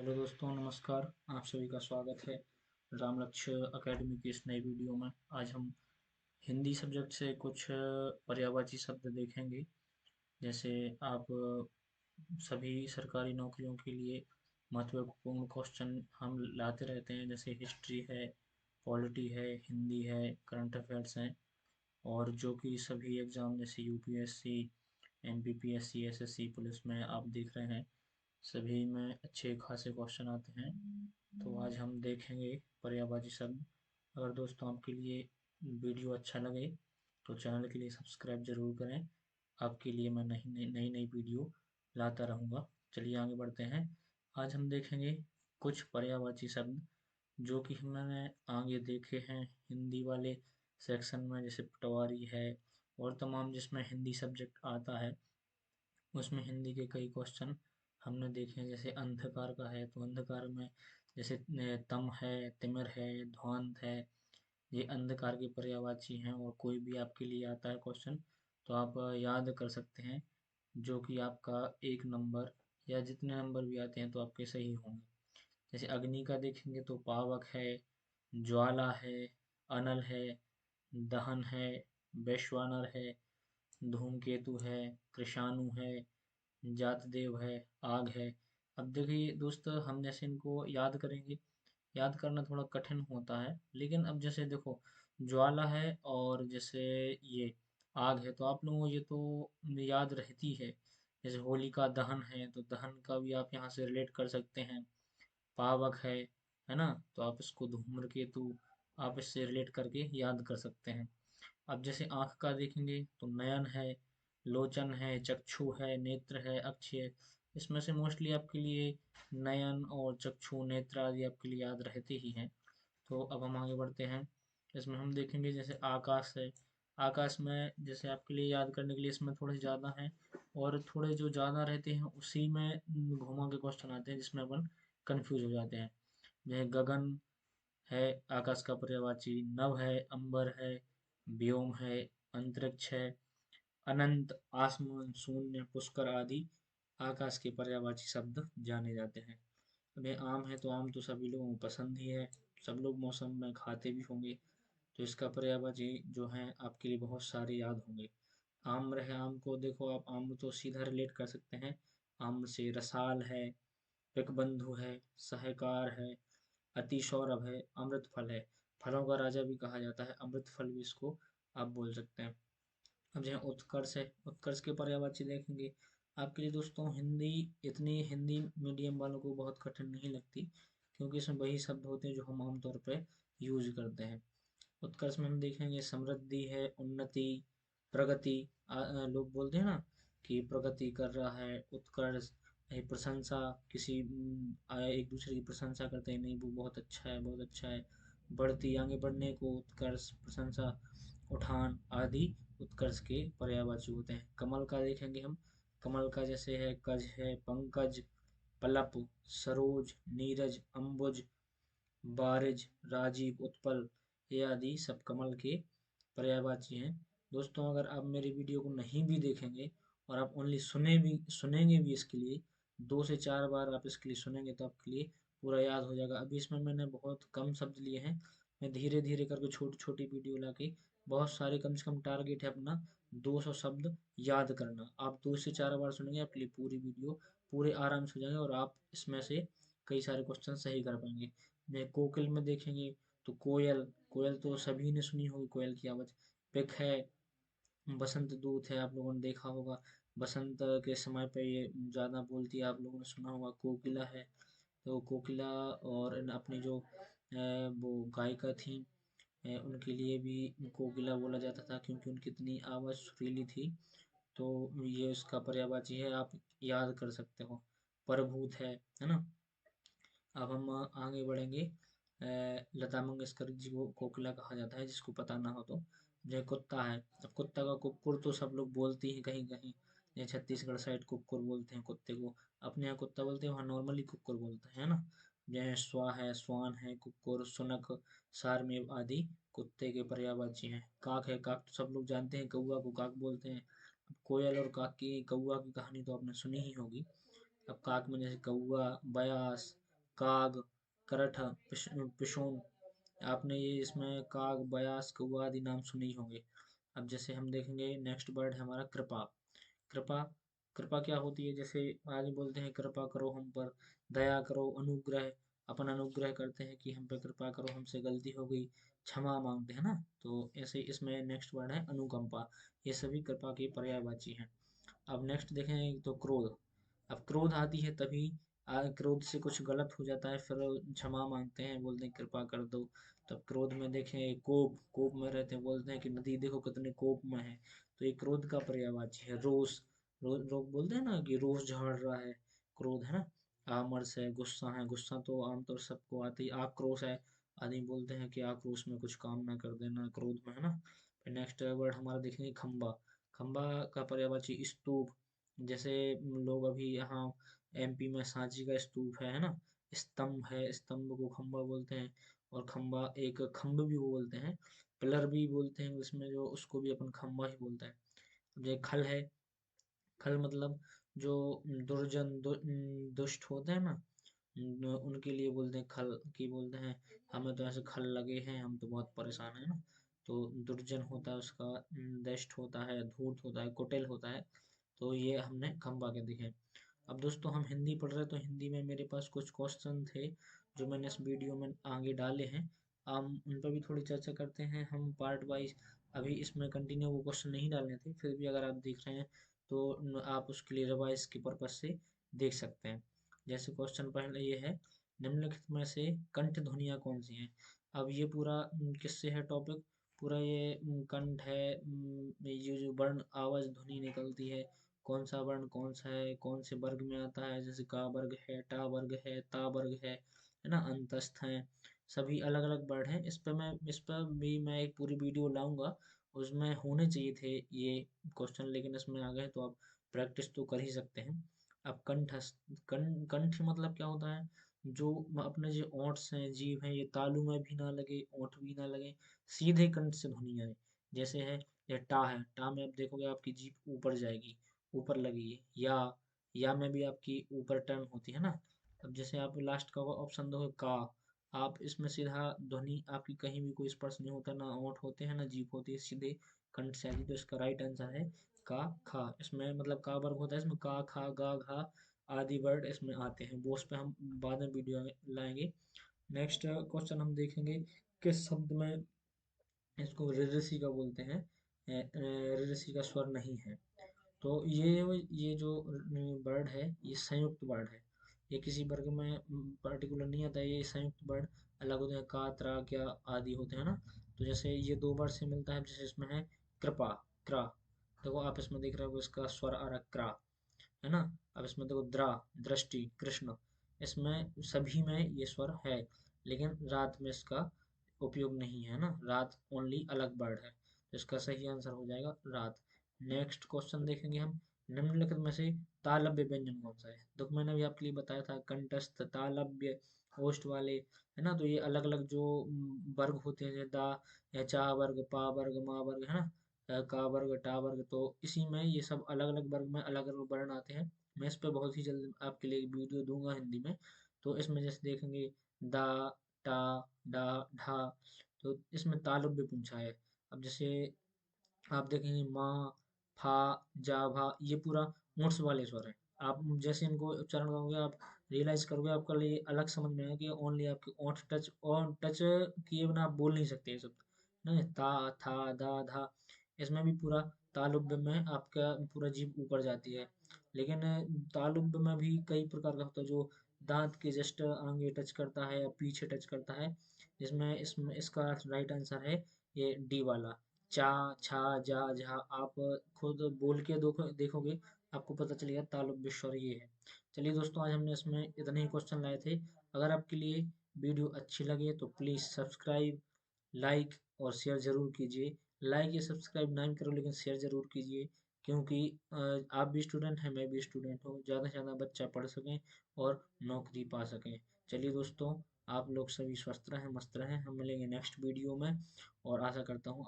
Hello दोस्तों, नमस्कार। आप सभी का स्वागत है राम लक्ष्य अकेडमी की इस नई वीडियो में। आज हम हिंदी सब्जेक्ट से कुछ पर्यायवाची शब्द देखेंगे। जैसे आप सभी सरकारी नौकरियों के लिए महत्वपूर्ण क्वेश्चन हम लाते रहते हैं, जैसे हिस्ट्री है, पॉलिटी है, हिंदी है, करंट अफेयर्स हैं। और जो कि सभी एग्ज़ाम जैसे यूपीएससी, एमपीपीएससी, एसएससी, पुलिस में आप देख रहे हैं, सभी में अच्छे खासे क्वेश्चन आते हैं। तो आज हम देखेंगे पर्यायवाची शब्द। अगर दोस्तों आपके लिए वीडियो अच्छा लगे तो चैनल के लिए सब्सक्राइब जरूर करें। आपके लिए मैं नई नई नई नई वीडियो लाता रहूँगा। चलिए आगे बढ़ते हैं। आज हम देखेंगे कुछ पर्यायवाची शब्द जो कि हमने आगे देखे हैं हिंदी वाले सेक्शन में, जैसे पटवारी है और तमाम जिसमें हिंदी सब्जेक्ट आता है उसमें हिंदी के कई क्वेश्चन हमने देखे हैं। जैसे अंधकार का है तो अंधकार में जैसे तम है, तिमिर है, ध्वांत है, ये अंधकार के पर्यायवाची हैं। और कोई भी आपके लिए आता है क्वेश्चन तो आप याद कर सकते हैं, जो कि आपका एक नंबर या जितने नंबर भी आते हैं तो आपके सही होंगे। जैसे अग्नि का देखेंगे तो पावक है, ज्वाला है, अनल है, दहन है, वैश्वानर है, धूमकेतु है, कृषाणु है, जातदेव है, आग है। अब देखिए दोस्त, हम जैसे इनको याद करेंगे, याद करना थोड़ा कठिन होता है। लेकिन अब जैसे देखो, ज्वाला है और जैसे ये आग है तो आप लोगों को ये तो याद रहती है। जैसे होलिका दहन है तो दहन का भी आप यहाँ से रिलेट कर सकते हैं। पावक है ना, तो आप इसको धूम्रकेतु आप इससे रिलेट करके याद कर सकते हैं। अब जैसे आँख का देखेंगे तो नयन है, लोचन है, चक्षु है, नेत्र है, अक्ष है। इसमें से मोस्टली आपके लिए नयन और चक्षु, नेत्र आदि आपके लिए याद रहते ही हैं। तो अब हम आगे बढ़ते हैं। इसमें हम देखेंगे जैसे आकाश है। आकाश में जैसे आपके लिए याद करने के लिए इसमें थोड़े ज़्यादा हैं, और थोड़े जो ज़्यादा रहते हैं उसी में घुमा के क्वेश्चन आते हैं जिसमें अपन कंफ्यूज हो जाते हैं। जैसे गगन है आकाश का पर्यायवाची, नभ है, अंबर है, व्योम है, अंतरिक्ष है, अनंत, आसमान, शून्य, पुष्कर आदि आकाश के पर्यायवाची शब्द जाने जाते हैं। अब ये आम है तो आम तो सभी लोगों को पसंद ही है, सब लोग मौसम में खाते भी होंगे। तो इसका पर्यायवाची जो है आपके लिए बहुत सारे याद होंगे। आम्र है, आम को देखो आप, आम तो सीधा रिलेट कर सकते हैं आम्र से। रसाल है, पिकबंधु है, सहकार है, अतिसौरभ है, अमृत फल है। फलों का राजा भी कहा जाता है, अमृत फल भी इसको आप बोल सकते हैं। अब जो है उत्कर्ष है, उत्कर्ष के पर्यायवाची देखेंगे। आपके लिए दोस्तों हिंदी, इतनी हिंदी मीडियम वालों को बहुत कठिन नहीं लगती, क्योंकि इसमें वही शब्द होते हैं जो हम आमतौर पर यूज करते हैं। उत्कर्ष में हम देखेंगे समृद्धि है, उन्नति, प्रगति। लोग बोलते हैं ना कि प्रगति कर रहा है, उत्कर्ष। प्रशंसा, किसी एक दूसरे की प्रशंसा करते हैं, नहीं वो बहुत अच्छा है, बहुत अच्छा है। बढ़ती, आगे बढ़ने को उत्कर्ष, प्रशंसा, उठान आदि उत्कर्ष के पर्यायवाची होते हैं। कमल का देखेंगे हम। कमल का जैसे है कज है, पंकज, पलप, सरोज, नीरज, अम्बुज, बारिज, राजीव, उत्पल, ये आदि सब कमल के पर्यायवाची हैं। दोस्तों अगर आप मेरी वीडियो को नहीं भी देखेंगे और आप ओनली सुनेंगे भी इसके लिए, 2 से 4 बार आप इसके लिए सुनेंगे तो आपके लिए पूरा याद हो जाएगा। अभी इसमें मैंने बहुत कम शब्द लिए हैं, मैं धीरे धीरे करके छोटी छोटी वीडियो ला के बहुत सारे, कम से कम टारगेट है अपना 200 शब्द याद करना। आप 2 से 4 बार सुनेंगे, आपके लिए पूरी वीडियो पूरे आराम से हो जाएंगे और आप इसमें से कई सारे क्वेश्चन सही कर पाएंगे। कोकिल में देखेंगे तो कोयल, कोयल तो सभी ने सुनी होगी, कोयल की आवाज़। पिक है, बसंत दूत है, आप लोगों ने देखा होगा, बसंत के समय पे ये ज़्यादा बोलती है, आप लोगों ने सुना होगा। कोकिला है, तो कोकिला और अपनी जो वो गायिका थी, उनके लिए भी कोकिला बोला जाता था क्योंकि उनकी इतनी आवाज़ सुरीली थी। तो ये उसका पर्यायवाची है, आप याद कर सकते हो। प्रभूत है ना। अब हम आगे बढ़ेंगे। लता मंगेशकर जी को कोकिला कहा जाता है, जिसको पता ना हो तो। जो कुत्ता है, अब कुत्ता का कुक्कुर तो सब लोग बोलते हैं कहीं कहीं। ये छत्तीसगढ़ साइड कुक्कुर बोलते हैं कुत्ते को, अपने यहाँ कुत्ता बोलते हैं, वहाँ नॉर्मली कुक्कुर बोलते हैं ना। जैसे स्वा है, स्वान है, कुक्कुर, सुनक, सारमेव आदि कुत्ते के पर्यायवाची हैं। काक है, काक तो सब लोग जानते हैं, कौआ को काक बोलते हैं। अब कोयल और काक की, कौआ की कहानी तो आपने सुनी ही होगी। अब काक में जैसे कौआ, बयास, काग, करठ, पिशोन। आपने ये इसमें काग, बयास, कौवा आदि नाम सुने ही होंगे। अब जैसे हम देखेंगे नेक्स्ट वर्ड है हमारा कृपा। कृपा, कृपा क्या होती है? जैसे आदमी बोलते हैं कृपा करो हम पर, दया करो, अनुग्रह, अपन अनुग्रह करते हैं कि हम पे कृपा करो, हमसे गलती हो गई, क्षमा मांगते हैं ना। तो ऐसे इसमें नेक्स्ट वर्ड है अनुकंपा। ये सभी कृपा के पर्यायवाची हैं। अब नेक्स्ट देखें तो क्रोध। अब क्रोध आती है तभी क्रोध से कुछ गलत हो जाता है, फिर क्षमा मांगते हैं, बोलते हैं कृपा कर दो। तब क्रोध में देखें कोप, कोप में रहते हैं, बोलते हैं कि नदी देखो कितने कोप में है। तो ये क्रोध का पर्यायवाची है। रोष, लोग बोलते हैं ना कि रोष झाड़ रहा है, क्रोध है ना। आमर्ष है, गुस्सा है, गुस्सा तो आमतौर सबको आती है। आक्रोश है, आदमी बोलते हैं कि आक्रोश में कुछ काम ना कर देना, क्रोध में, है ना। फिर नेक्स्ट वर्ड हमारा देखेंगे खंबा। खंबा का पर्यायवाची स्तूप। जैसे लोग अभी यहाँ एमपी में सांची का स्तूप है ना। स्तंभ है, स्तंभ को खंबा बोलते हैं। और खंबा एक खम्भ भी वो बोलते हैं, पिलर भी बोलते हैं उसमें, जो उसको भी अपन खंबा ही बोलते हैं। जो खल है, खल मतलब जो दुर्जन दुष्ट होते हैं ना, उनके लिए बोलते हैं खल, की बोलते हैं हमें तो ऐसे खल लगे हैं, हम तो बहुत परेशान है ना। तो दुर्जन होता है उसका, दष्ट होता है, धूर्त होता है, कुटिल होता है। तो ये हमने खंबा के दिखे। अब दोस्तों हम हिंदी पढ़ रहे, तो हिंदी में मेरे पास कुछ क्वेश्चन थे जो मैंने इस वीडियो में आगे डाले हैं। हम उन पर भी थोड़ी चर्चा करते हैं, हम पार्ट वाइज। अभी इसमें कंटिन्यू वो क्वेश्चन नहीं डालने थे, फिर भी अगर आप देख रहे हैं तो आप उसके लिए रिवाइज के पर्पज से देख सकते हैं। जैसे क्वेश्चन पहले ये है, निम्नलिखित में से कंठ ध्वनियाँ कौन सी हैं? अब ये पूरा किससे है टॉपिक? पूरा ये कंठ है, ये जो वर्ण आवाज ध्वनि निकलती है, कौन सा वर्ण कौन सा है, कौन से वर्ग में आता है, जैसे का वर्ग है, टा वर्ग है, ता वर्ग है ना, अंतस्थ है। सभी अलग अलग वर्ड हैं। इस पर भी मैं एक पूरी वीडियो लाऊंगा, उसमें होने चाहिए थे ये क्वेश्चन, लेकिन इसमें आ गए तो आप प्रैक्टिस तो कर ही सकते हैं। अब कंठ मतलब क्या होता है? जो अपने जो ओंठ्स हैं, जीभ है, ये तालू में भी ना लगे, ओंठ भी ना लगे, सीधे कंठ से ध्वनि आए। जैसे है ये टा है, टा में आप देखोगे आपकी जीभ ऊपर जाएगी, ऊपर लगेगी। या में भी आपकी ऊपर टर्न होती है ना। अब जैसे आप लास्ट का ऑप्शन दोगे का, आप इसमें सीधा ध्वनि आपकी कहीं भी कोई स्पर्श नहीं होता, ना ओंठ होते हैं ना जीभ होती है, सीधे कंठ से आती। तो इसका राइट आंसर है का खा। इसमें मतलब का वर्ग होता है, इसमें का खा गा घा आदि वर्ड इसमें आते हैं। वो उस पर हम बाद में वीडियो में लाएंगे। नेक्स्ट क्वेश्चन हम देखेंगे, किस शब्द में इसको ऋषि का बोलते हैं, ऋषि का स्वर नहीं है? तो ये जो वर्ड है, ये संयुक्त वर्ड है। ये किसी वर्ग में पर्टिकुलर नहीं आता है, ये संयुक्त वर्ड अलग होते हैं, का, त्रा, क्या आदि होते हैं ना। तो जैसे ये दो वर्ड से मिलता है, जैसे इसमें है कृपा, क्रा। देखो आप इसमें देख रहे हो इसका स्वर आ रहा है क्रा, है ना। अब इसमें देखो द्रा, दृष्टि, कृष्ण। इसमें सभी में ये स्वर है, लेकिन रात में इसका उपयोग नहीं है ना, रात ओनली अलग वर्ड है। तो इसका सही आंसर हो जाएगा रात। नेक्स्ट क्वेश्चन देखेंगे हम, निम्नलिखित में से तालव्य व्यंजन कौन सा है? तो मैंने अभी आपके लिए बताया था कंठस्थ, तालव्य, ओष्ठ वाले, है ना। तो ये अलग अलग जो वर्ग होते हैं, जैसे दा या चा वर्ग, पा वर्ग, मा वर्ग, है ना, का वर्ग, टा वर्ग। तो इसी में ये सब अलग अलग वर्ग में अलग अलग वर्ण आते हैं। मैं इस पर बहुत ही जल्द आपके लिए वीडियो दूंगा हिंदी में। तो इसमें जैसे देखेंगे दा, टा, डा, ढा। तो इसमें तालव्य पूछा है। अब जैसे आप देखेंगे माँ, फा, जा, भा, ये पूरा नोट्स वाले स्वर हैं। आप जैसे इनको उच्चारण करोगे, आप रियलाइज करोगे, आपका लिए अलग समझ में आएगा कि ओनली आपके ओंठ टच, और टच किए बिना आप बोल नहीं सकते ये शब्द। नहीं, ता, था, दा, धा, इसमें भी पूरा तालुब्य में आपका पूरा जीभ ऊपर जाती है। लेकिन तालुब्य में भी कई प्रकार का होता है, जो दांत के जस्ट आगे टच करता है या पीछे टच करता है। जिसमें इसमें इसका राइट आंसर है ये डी वाला, चा, छा, जा, झा। आप खुद बोल के देखोगे, आपको पता चलेगा तालुक स्वर ये है। चलिए दोस्तों, आज हमने इसमें इतने ही क्वेश्चन लाए थे। अगर आपके लिए वीडियो अच्छी लगे तो प्लीज़ सब्सक्राइब, लाइक और शेयर ज़रूर कीजिए। लाइक या सब्सक्राइब नहीं करो, लेकिन शेयर ज़रूर कीजिए, क्योंकि आप भी स्टूडेंट हैं, मैं भी स्टूडेंट हूँ। ज़्यादा से ज़्यादा बच्चा पढ़ सकें और नौकरी पा सकें। चलिए दोस्तों, आप लोग सभी स्वस्थ रहें, मस्त रहें। हम मिलेंगे नेक्स्ट वीडियो में, और आशा करता हूँ